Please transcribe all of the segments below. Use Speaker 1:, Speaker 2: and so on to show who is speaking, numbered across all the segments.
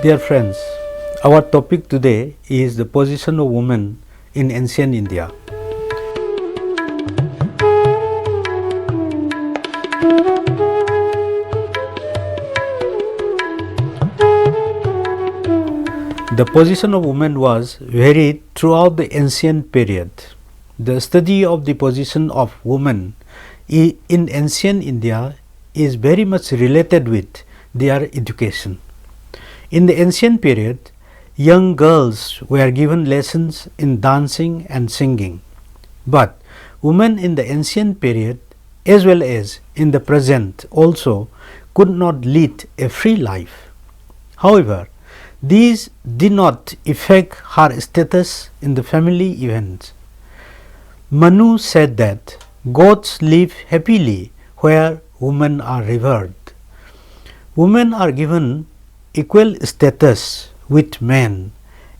Speaker 1: Dear friends, our topic today is the position of women in ancient India. The position of women was varied throughout the ancient period. The study of the position of women in ancient India is very much related with their education. In the ancient period, young girls were given lessons in dancing and singing. But women in the ancient period as well as in the present also could not lead a free life. However, these did not affect her status in the family events. Manu said that gods live happily where women are revered. Women are given equal status with men,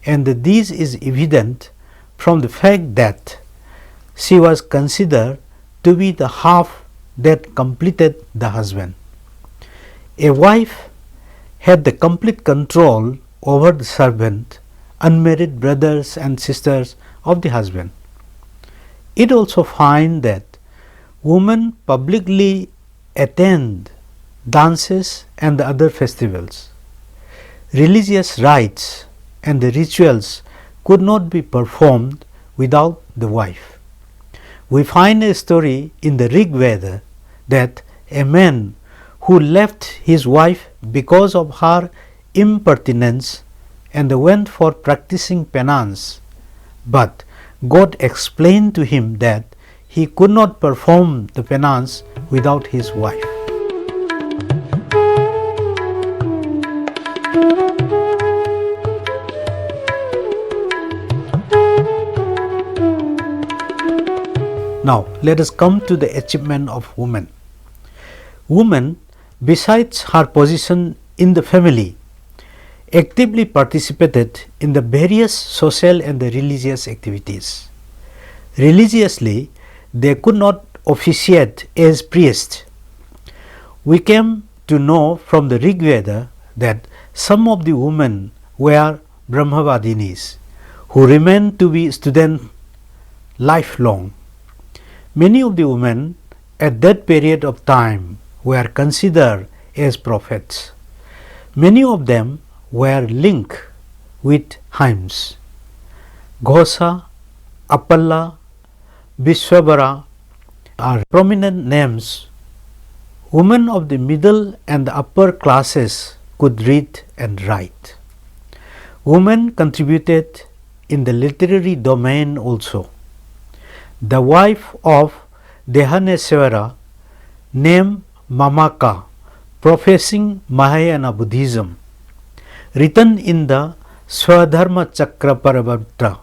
Speaker 1: and this is evident from the fact that she was considered to be the half that completed the husband. A wife had the complete control over the servant, unmarried brothers and sisters of the husband. It also finds that women publicly attend dances and other festivals. Religious rites and the rituals could not be performed without the wife. We find a story in the Rig Veda that a man who left his wife because of her impertinence and went for practicing penance, but God explained to him that he could not perform the penance without his wife. Now, let us come to the achievement of women. Woman, besides her position in the family, actively participated in the various social and the religious activities. Religiously, they could not officiate as priests. We came to know from the Rig Veda that some of the women were Brahmavadinis who remained to be students lifelong. Many of the women at that period of time were considered as prophets. Many of them were linked with hymns. Ghosa, Appalla, Vishwabara are prominent names. Women of the middle and the upper classes could read and write. Women contributed in the literary domain also. The wife of Dehaneswara, named Mamaka, professing Mahayana Buddhism, written in the Swadharma Chakra Paravarta,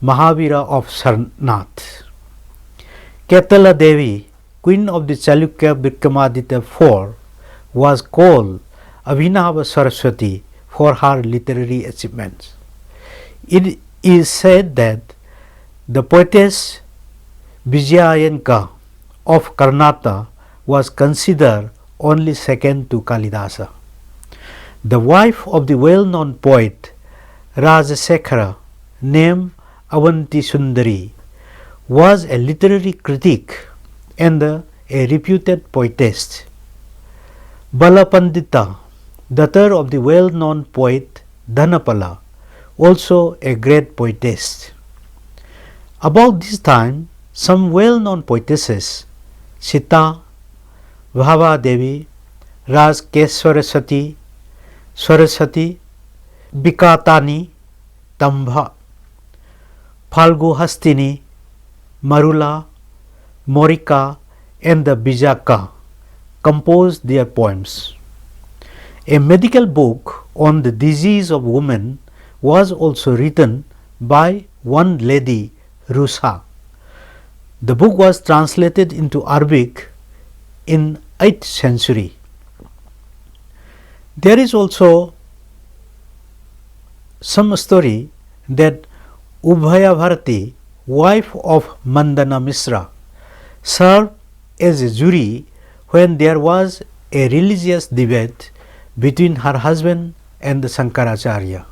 Speaker 1: Mahavira of Sarnath. Ketala Devi, queen of the Chalukya Vikramaditya IV, was called Abhinava Saraswati for her literary achievements. It is said that the poetess Vijayanka of Karnataka was considered only second to Kalidasa. The wife of the well-known poet Rajasekhara, named Avanti Sundari, was a literary critic and a reputed poetess. Balapandita, daughter of the well-known poet Dhanapala, also a great poetess. About this time, some well-known poetesses, Sita, Bhava Devi, Rajkeswarasati, Saraswati, Bikatani, Tambha, Phalgu Hastini, Marula, Morika and the Bijaka composed their poems. A medical book on the disease of women was also written by one lady, Rusa. The book was translated into Arabic in 8th century. There is also some story that Ubhaya Bharati, wife of Mandana Misra, served as a jury when there was a religious debate between her husband and the Sankaracharya.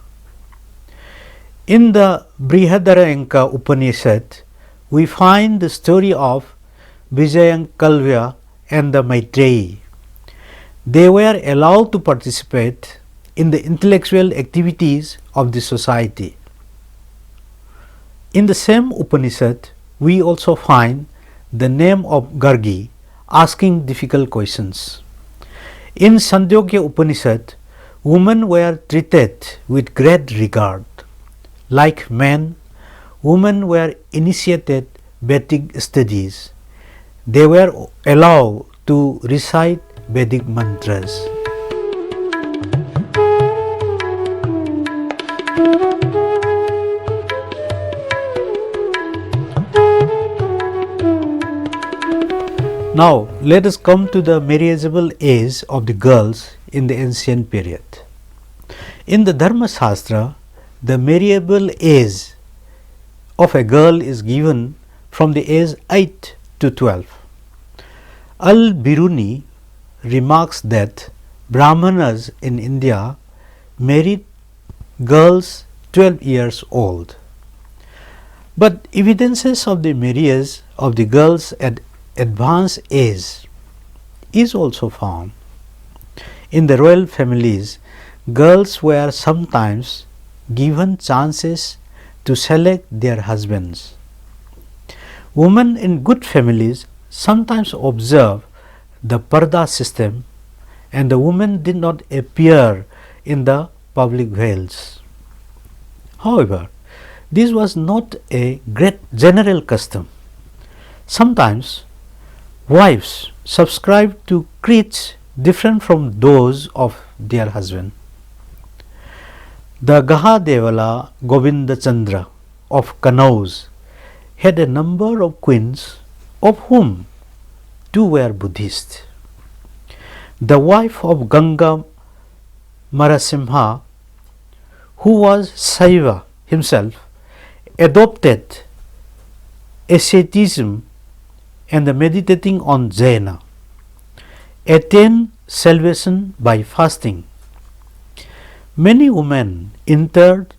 Speaker 1: In the Brihadaranyaka Upanishad, we find the story of Vijayankalvya and the Maitreyi. They were allowed to participate in the intellectual activities of the society. In the same Upanishad, we also find the name of Gargi asking difficult questions. In Sandhogya Upanishad, women were treated with great regard. Like men, women were initiated Vedic studies. They were allowed to recite Vedic mantras. Now, let us come to the marriageable age of the girls in the ancient period. In the Dharma Shastra, the marriageable age of a girl is given from the age 8 to 12. Al-Biruni remarks that Brahmanas in India married girls 12 years old. But evidences of the marriage of the girls at advanced age is also found. In the royal families, girls were sometimes given chances to select their husbands. Women in good families sometimes observe the parda system, and the women did not appear in the public veils. However, this was not a great general custom. Sometimes wives subscribed to creeds different from those of their husband. The Gahadevala Govinda Chandra of Kanauj had a number of queens, of whom two were Buddhist. The wife of Ganga Marasimha, who was Saiva himself, adopted asceticism and the meditating on Jaina, attained salvation by fasting. Many women entered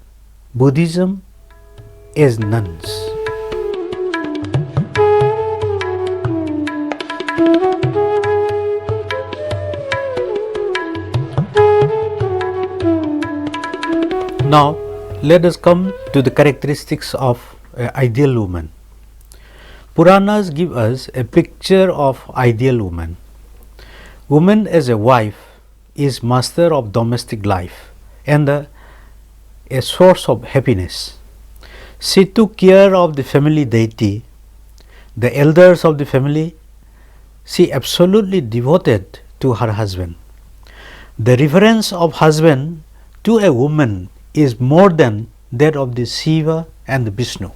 Speaker 1: Buddhism as nuns. Now, let us come to the characteristics of an ideal woman. Puranas give us a picture of ideal woman. Woman as a wife is master of domestic life and a source of happiness. She took care of the family deity, the elders of the family. She absolutely devoted to her husband. The reverence of husband to a woman is more than that of the Shiva and the Vishnu.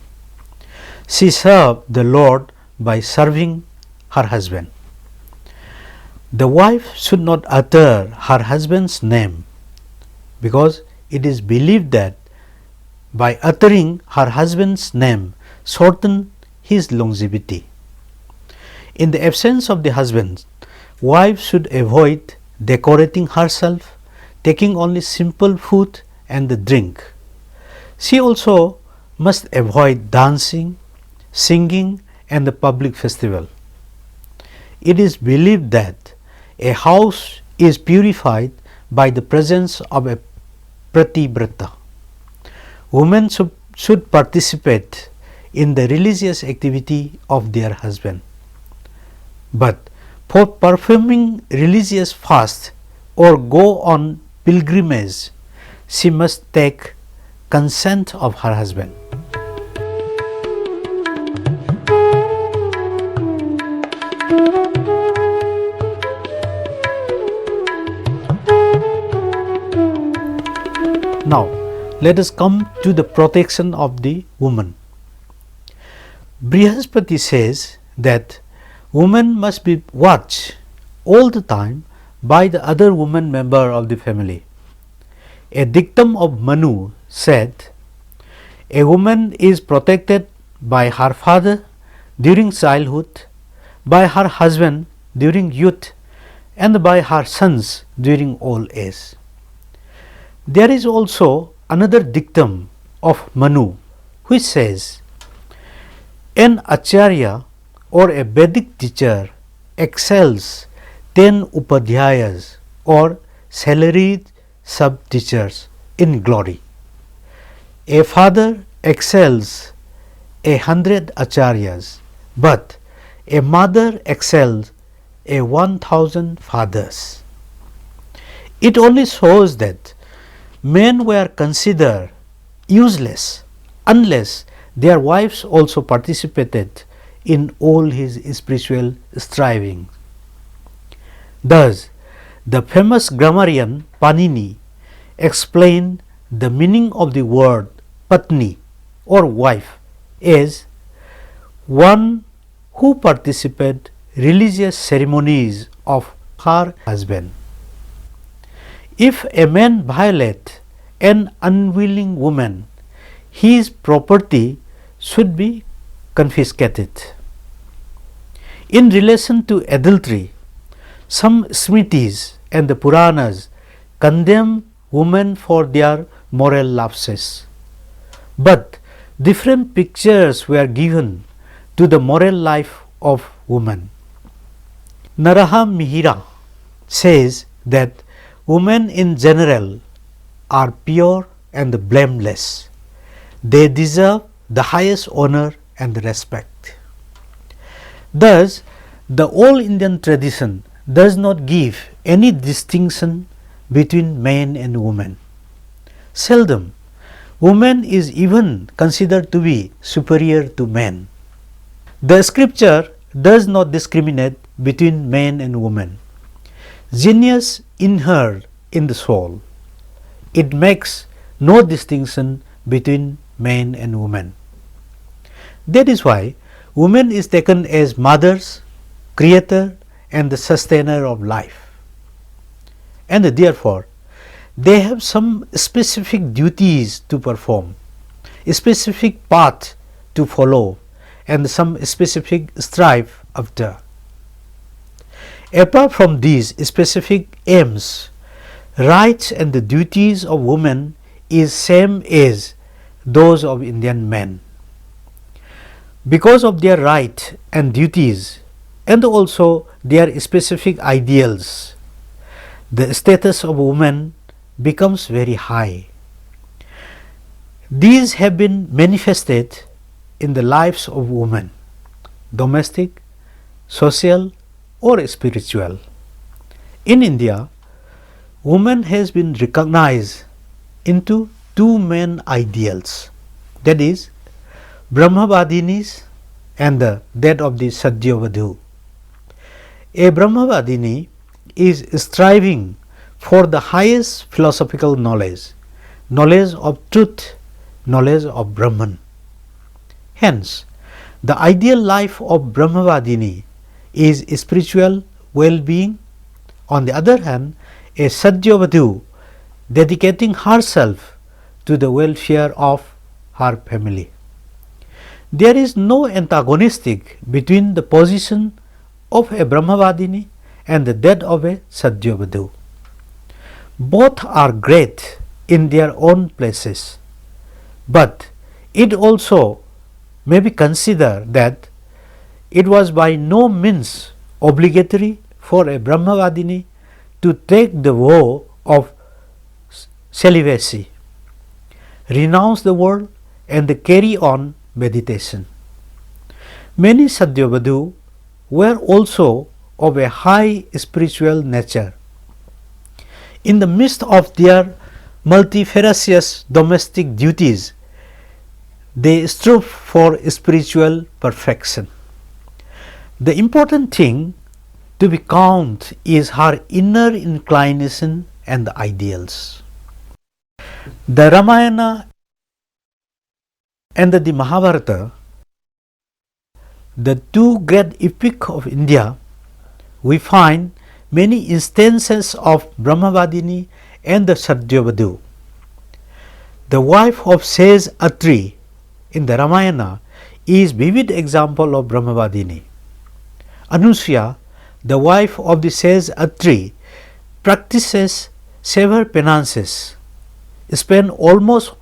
Speaker 1: She served the Lord by serving her husband. The wife should not utter her husband's name, because it is believed that by uttering her husband's name shorten his longevity. In the absence of the husband, wife should avoid decorating herself, taking only simple food and the drink. She also must avoid dancing, singing and the public festival. It is believed that a house is purified by the presence of a Prativrata. Women should participate in the religious activity of their husband. But for performing religious fast or go on pilgrimage, she must take consent of her husband. Now, let us come to the protection of the woman. Brihaspati says that woman must be watched all the time by the other woman member of the family. A dictum of Manu said, a woman is protected by her father during childhood, by her husband during youth, and by her sons during old age. There is also another dictum of Manu which says, an acharya or a Vedic teacher excels 10 upadhyayas or salaried sub-teachers in glory. A father excels 100 acharyas, but a mother excels 1,000 fathers. It only shows that men were considered useless unless their wives also participated in all his spiritual striving. Thus, the famous grammarian Panini explained the meaning of the word patni or wife as one who participate religious ceremonies of her husband. If a man violate an unwilling woman, his property should be confiscated. In relation to adultery, some Smritis and the Puranas condemn women for their moral lapses, but different pictures were given to the moral life of women. Naraha Mihira says that women in general are pure and blameless. They deserve the highest honor and respect. Thus, the All Indian tradition does not give any distinction between man and woman. Seldom woman is even considered to be superior to man. The scripture does not discriminate between man and woman. Genius inherent in the soul. It makes no distinction between man and woman. That is why woman is taken as mothers, creator and the sustainer of life. And therefore, they have some specific duties to perform, a specific path to follow and some specific strive after. Apart from these specific aims, rights and the duties of women is same as those of Indian men. Because of their right and duties and also their specific ideals, the status of women becomes very high. These have been manifested in the lives of women, domestic, social or spiritual. In India, woman has been recognized into two main ideals, that is Brahmavadinis and that of the Satyavadhu. A Brahmavadini is striving for the highest philosophical knowledge, knowledge of truth, knowledge of Brahman. Hence, the ideal life of Brahmavadini is spiritual well-being. On the other hand, a Satyavadhu dedicating herself to the welfare of her family. There is no antagonistic between the position of a Brahmavadini and that of a Satyavadhu. Both are great in their own places, but it also may be considered that it was by no means obligatory for a Brahmavadini to take the vow of celibacy, renounce the world and carry on meditation. Many Satyavadhu were also of a high spiritual nature. In the midst of their multifarious domestic duties, they strive for spiritual perfection. The important thing to be counted is her inner inclination and the ideals. The Ramayana and the Mahabharata, the two great epics of India, we find many instances of Brahmavadini and the Satyavadhu. The wife of sage Atri in the Ramayana is vivid example of Brahmavadini. Anusuya, the wife of the sage Atri, practices severe penances spent almost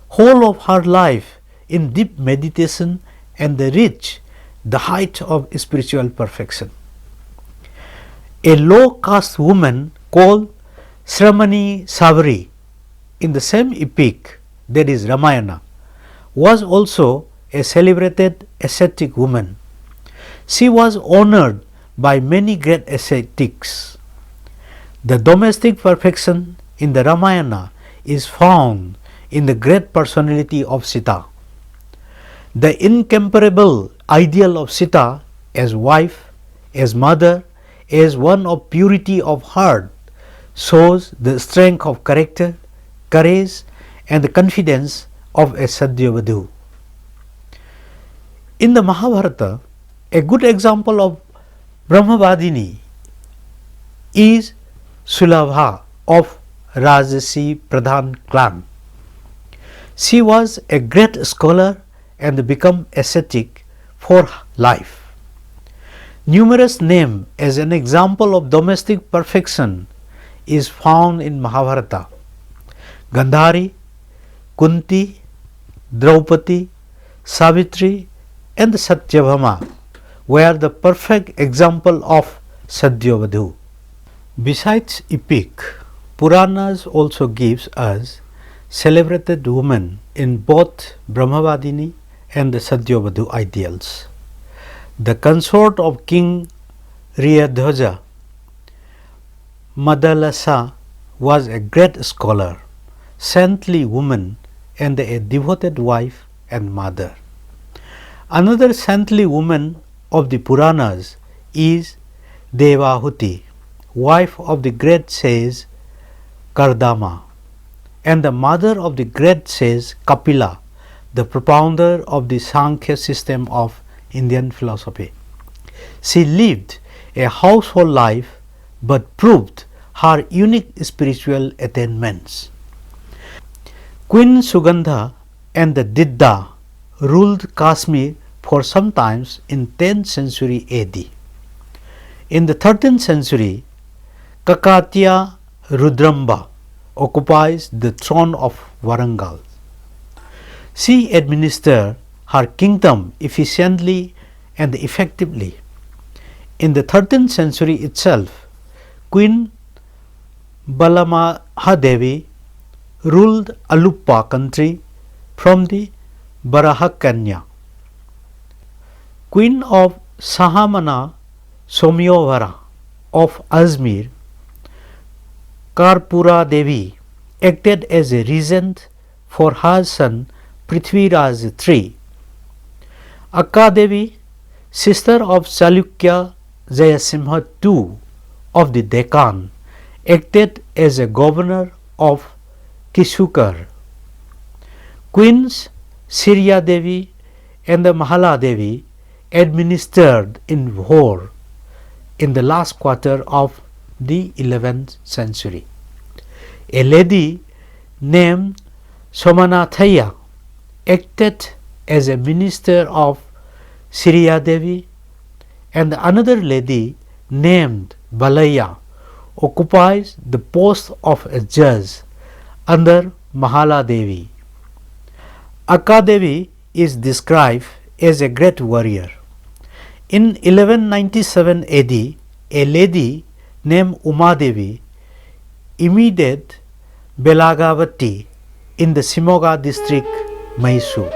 Speaker 1: whole of her life in deep meditation and reached the height of spiritual perfection. A low caste woman called Hrm&Ip in the same epic, that is Ramayana, was also a celebrated ascetic woman. She was honored by many great ascetics. The domestic perfection in the Ramayana is found in the great personality of Sita. The incomparable ideal of Sita as wife, as mother, as one of purity of heart shows the strength of character, courage and the confidence of a Satyavadhu. In the Mahabharata, a good example of Brahmavadini is Sulabha of Rajasi Pradhan clan. She was a great scholar and became ascetic for life. Numerous names as an example of domestic perfection is found in Mahabharata. Gandhari, Kunti, Draupadi, Savitri and Satyabhama were the perfect example of Satyavadhu. Besides epic, Puranas also gives us celebrated women in both Brahmavadini and the Satyavadhu ideals. The consort of King Riyadhwaja, Madalasa, was a great scholar, saintly woman and a devoted wife and mother. Another saintly woman of the Puranas is Devahuti, wife of the great sage Kardama, and the mother of the great sage Kapila, the propounder of the Sankhya system of Indian philosophy. She lived a household life but proved her unique spiritual attainments. Queen Sugandha and the Didda ruled Kashmir for some time in 10th century AD. In the 13th century, Kakatiya Rudrambha occupies the throne of Warangal. She administered her kingdom efficiently and effectively. In the 13th century itself, Queen Balamahadevi ruled Aluppa country from the Barahakanya. Queen of Sahamana Somyavara of Ajmer, Karpura Devi, acted as a regent for her son Prithviraj III. Akka Devi, sister of Chalukya Jayasimha II of the Deccan, acted as a governor of Kishukar. Queens Siriya Devi and the Mahala Devi administered in Vhor in the last quarter of the 11th century. A lady named Somanathaya acted as a minister of Siriya Devi, and another lady named Balaya occupies the post of a judge under Mahala Devi. Akka Devi is described as a great warrior. In 1197 AD, a lady named Uma Devi invaded Belagavati in the Simoga district, Mysore.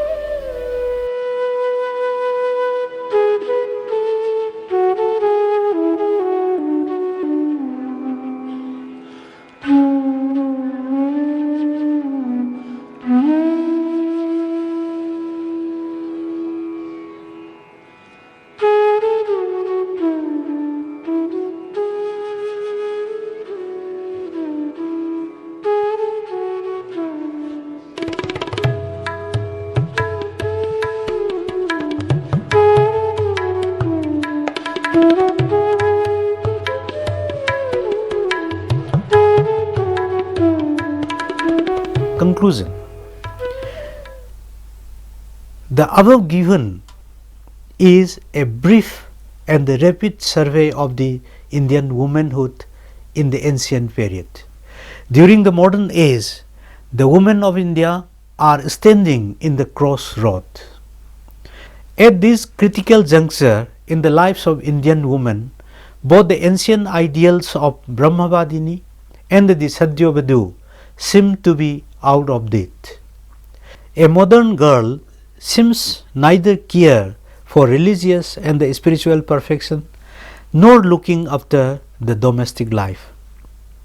Speaker 1: Conclusion. The above given is a brief and rapid survey of the Indian womanhood in the ancient period. During the modern age, The women of India are standing in the crossroad. At this critical juncture in the lives of Indian women, both the ancient ideals of Brahmavadini and the Satyavadu seem to be out of date. A modern girl seems neither care for religious and the spiritual perfection nor looking after the domestic life.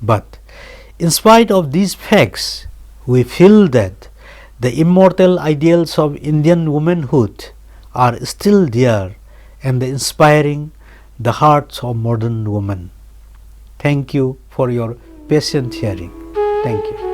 Speaker 1: But in spite of these facts, we feel that the immortal ideals of Indian womanhood are still there and inspiring the hearts of modern women. Thank you for your patient hearing. Thank you.